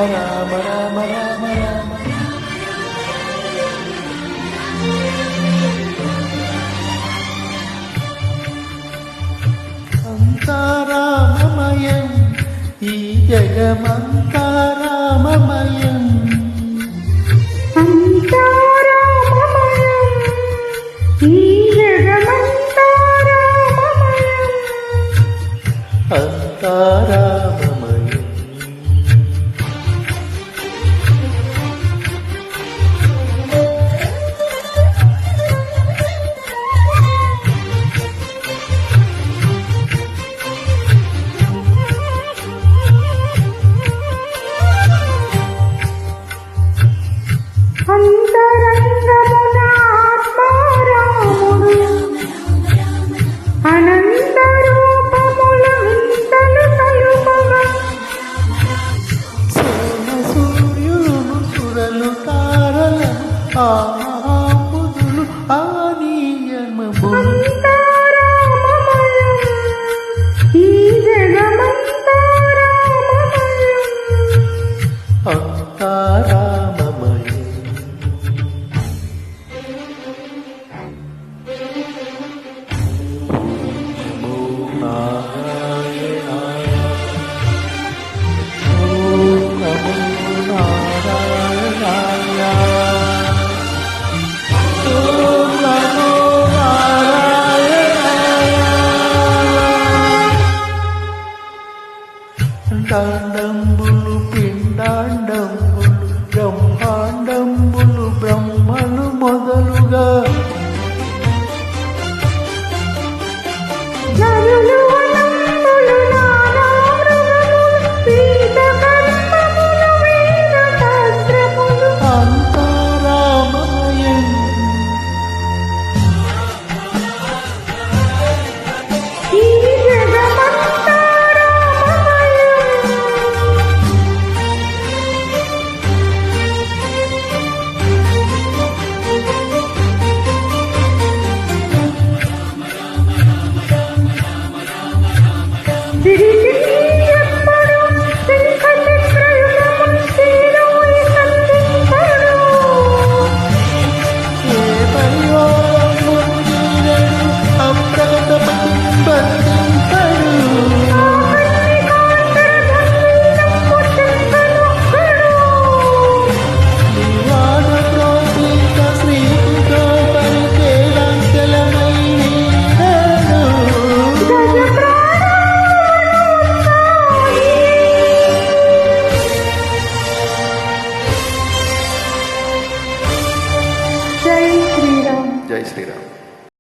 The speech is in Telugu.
రామ రామ రామ రామ అంతా రామమయం ఈ జగమంతా రామమయం అంతా రామమయం ఈ జగమంతా రామమయం అంతా రామమయం అంతరంగమున ఆత్మారాముడు అనంత రూపముల వింతలు కలుపగా సోమ సూర్యులు సురలు తారలను ఆ మహాపురులు ఆ నియమములు అంతా రామమయం ఈ జగమంతా రామమయం అంతా రామమయం నమో నారాయణాయ ఓం నమో నారాయణాయ ఓం నమో నారాయణాయ పిండాండంబులు పిండాండంబులు బ్రహ్మాండంబులు బ్రహ్మలు మొదలుగా నరులు అనంతులు నానా మృగములు పీత కర్మములు వేద శాస్త్రములు అంతా రామమయం ఈ జగమంతా రామమయం తిరిగి ఎప్పుడు శంఖచక్రయుగము శ్రీరోయి సంధింపడు ఏ పరివారము తీరడు అప్రగతపతి బంధింపడు నివాడ ప్రోసిత శ్రీకృతో పరిచేలంకెలమై నీడడు జై శ్రీరామ్. జై శ్రీరామ్.